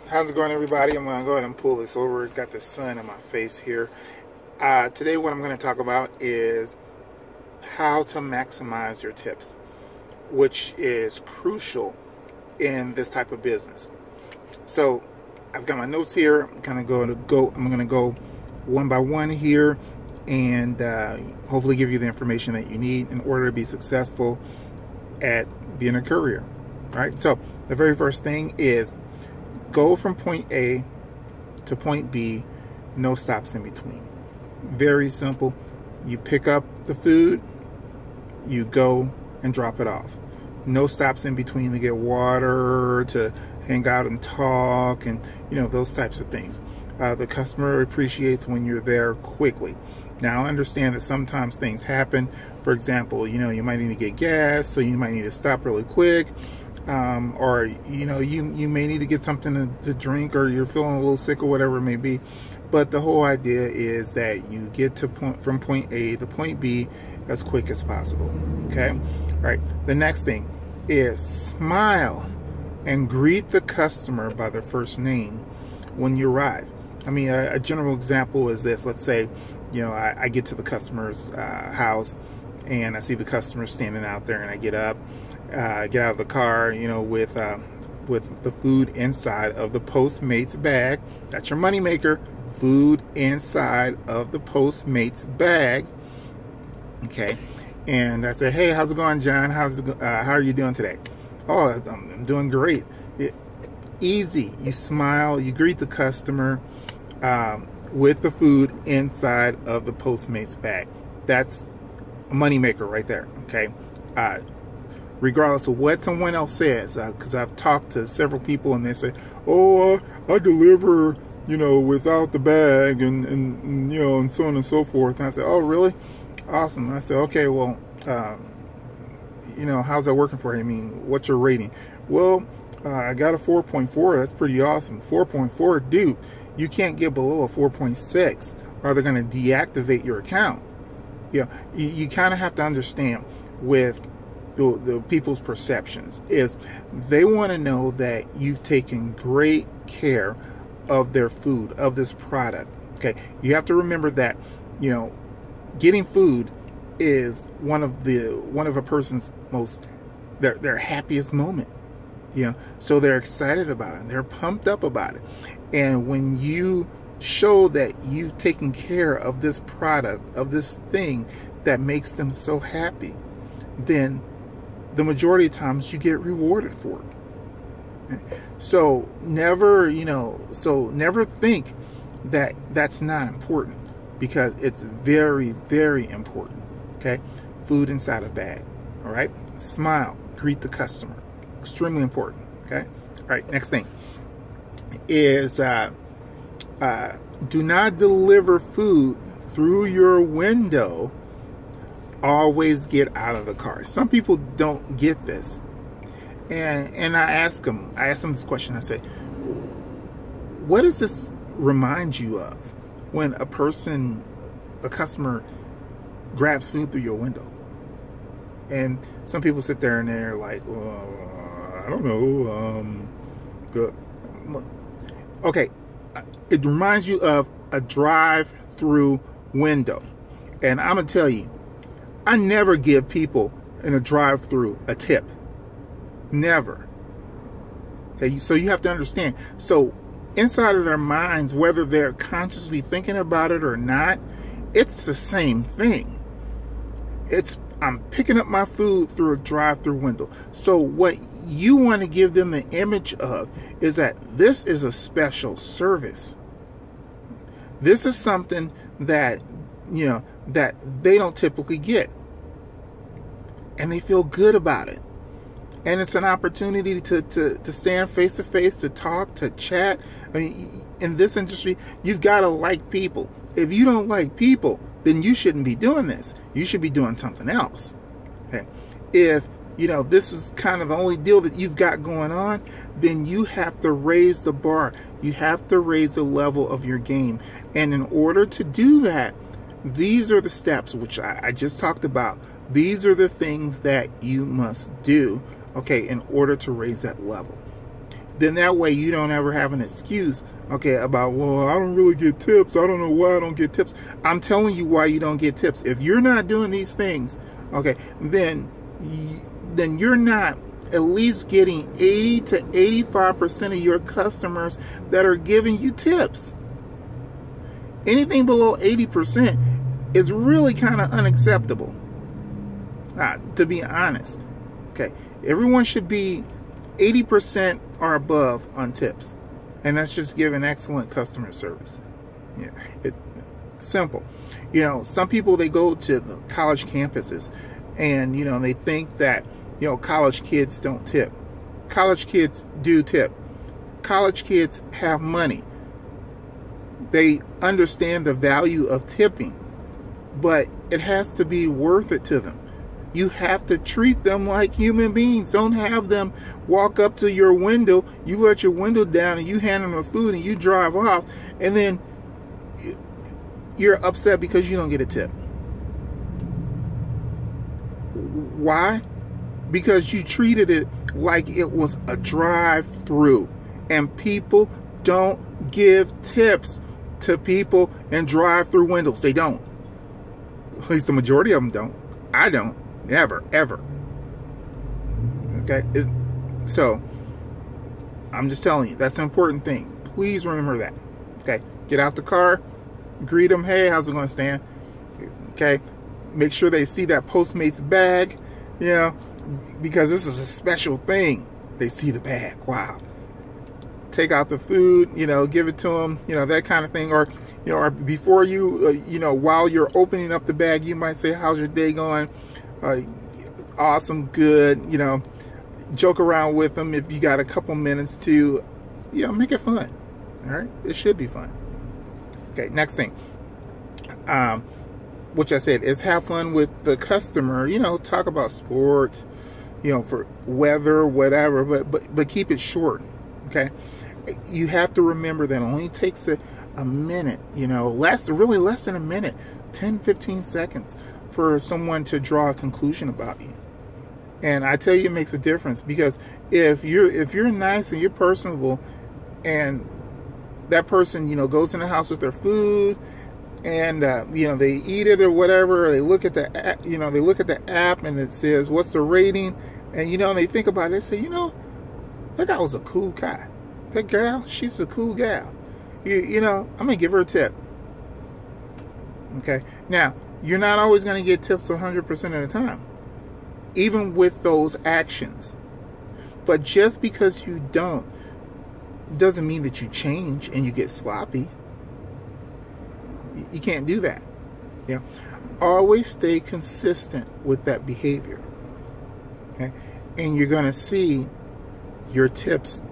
How's it going, everybody? I'm going to go ahead and pull this over. Got the sun in my face here. Today what I'm going to talk about is how to maximize your tips, which is crucial in this type of business. So I've got my notes here. I'm going to go one by one here and hopefully give you the information that you need in order to be successful at being a courier. All right. So the very first thing is go from point A to point B, no stops in between. Very simple. You pick up the food, you go and drop it off. No stops in between to get water, to hang out and talk, and those types of things. The customer appreciates when you're there quickly. Now, I understand that sometimes things happen. For example, you might need to get gas, so you might need to stop really quick. Or you may need to get something to drink, or you're feeling a little sick or whatever it may be. But the whole idea is that you get from point A to point B as quick as possible. Okay? All right. The next thing is smile and greet the customer by their first name when you arrive. I mean, a general example is this. Let's say, I get to the customer's house and I see the customer standing out there, and I get up. Get out of the car, with the food inside of the Postmates bag. That's your Moneymaker. Food inside of the Postmates bag. Okay. And I say, hey, how's it going, John? How are you doing today? Oh, I'm doing great. Easy. You smile. You greet the customer with the food inside of the Postmates bag. That's a Moneymaker right there. Okay. Regardless of what someone else says, because I've talked to several people and they say, oh, I deliver, without the bag and so on and so forth. And I said, oh, really? Awesome. And I said, okay, well, how's that working for you? I mean, what's your rating? Well, I got a 4.4. That's pretty awesome. 4.4, dude, you can't get below a 4.6 or they're going to deactivate your account. You kind of have to understand with the people's perceptions is they want to know that you've taken great care of their food, of this product. Okay, you have to remember that getting food is one of a person's most their happiest moment. So they're excited about it, they're pumped up about it, and when you show that you've taken care of this product, of this thing that makes them so happy, then the majority of times you get rewarded for it. Okay? So never think that that's not important, because it's very, very important. Okay, food inside a bag. All right, smile, greet the customer. Extremely important. Okay. All right. Next thing is do not deliver food through your window. Always get out of the car. Some people don't get this, and I ask them this question. I say, what does this remind you of when a customer grabs food through your window? And some people sit there and they're like, I don't know. Good. Okay, it reminds you of a drive-through window, and I'm gonna tell you, I never give people in a drive-through a tip. Never. Okay, so you have to understand. So inside of their minds, whether they're consciously thinking about it or not, it's the same thing. I'm picking up my food through a drive-through window. So what you want to give them the image of is that this is a special service. This is something that that they don't typically get, and they feel good about it. And it's an opportunity to stand face to face, to talk, to chat. I mean, in this industry, you've got to like people. If you don't like people, then you shouldn't be doing this. You should be doing something else. Okay. If this is kind of the only deal that you've got going on, then you have to raise the bar. You have to raise the level of your game. And in order to do that, these are the steps which I just talked about. These are the things that you must do, okay, in order to raise that level. then that way you don't ever have an excuse, okay, about, well, I don't really get tips. I don't know why I don't get tips. I'm telling you why you don't get tips. If you're not doing these things, okay, then you're not at least getting 80 to 85% of your customers that are giving you tips. Anything below 80% is really kind of unacceptable, to be honest. Okay, everyone should be 80% or above on tips, and that's just giving excellent customer service. Yeah, it's simple. You know, some people, they go to the college campuses, and you know, they think that, you know, college kids don't tip. College kids do tip. College kids have money. They understand the value of tipping, but it has to be worth it to them. You have to treat them like human beings. Don't have them walk up to your window, you let your window down, and you hand them the food, and you drive off, and then you're upset because you don't get a tip. Why? Because you treated it like it was a drive-through, and people don't give tips to people in drive-through windows. They don't. At least the majority of them don't. I don't. Never, ever. Okay? So, I'm just telling you, that's an important thing. Please remember that. Okay? Get out the car, greet them. Hey, how's it going, Stan? Okay? Make sure they see that Postmates bag, you know, because this is a special thing. They see the bag. Wow. Take out the food, you know, give it to them, you know, that kind of thing. Or, you know, or before you, you know, while you're opening up the bag, you might say, how's your day going? Awesome, good, you know, joke around with them if you got a couple minutes to, you know, make it fun. All right, it should be fun. Okay, next thing, which I said is have fun with the customer. You know, talk about sports, you know, for weather, whatever, but keep it short. Okay, you have to remember that it only takes a minute, you know, really less than a minute, 10-15 seconds for someone to draw a conclusion about you. And I tell you, it makes a difference, because if you're nice and you're personable, and that person, you know, goes in the house with their food, and you know, they eat it or whatever, or they look at the you know, they look at the app and it says what's the rating, and you know, they think about it, they say, you know, that guy was a cool guy. That girl, she's a cool gal. You know, I'm gonna give her a tip. Okay, now you're not always going to get tips 100% of the time, even with those actions. But just because you don't, doesn't mean that you change and you get sloppy. You can't do that. Yeah, always stay consistent with that behavior. Okay, and you're going to see your tips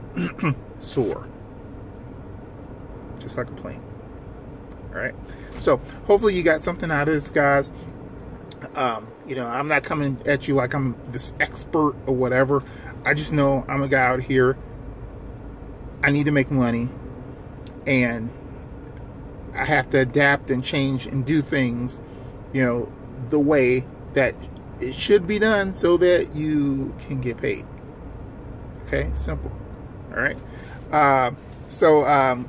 soar, just like a plane. All right. So hopefully you got something out of this, guys. You know, I'm not coming at you like I'm this expert or whatever. I just know I'm a guy out here. I need to make money, and I have to adapt and change and do things, you know, the way that it should be done so that you can get paid. Okay, simple. All right. So,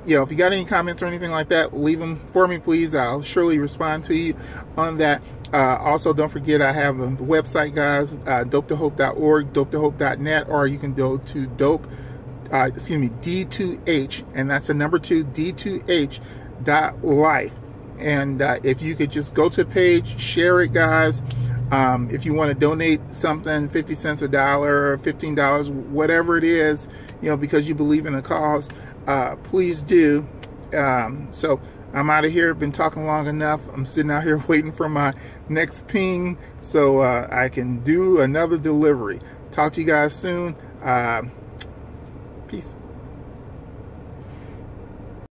you know, if you got any comments or anything like that, leave them for me, please. I'll surely respond to you on that. Also, don't forget, I have the website, guys, dopetohope.org, dopetohope.net, or you can go to D2H, and that's the number 2, D2H.life. And if you could just go to the page, share it, guys. If you want to donate something, 50 cents, $1, $15, whatever it is, you know, because you believe in the cause, please do. So I'm out of here. Been talking long enough. I'm sitting out here waiting for my next ping so I can do another delivery. Talk to you guys soon. Peace.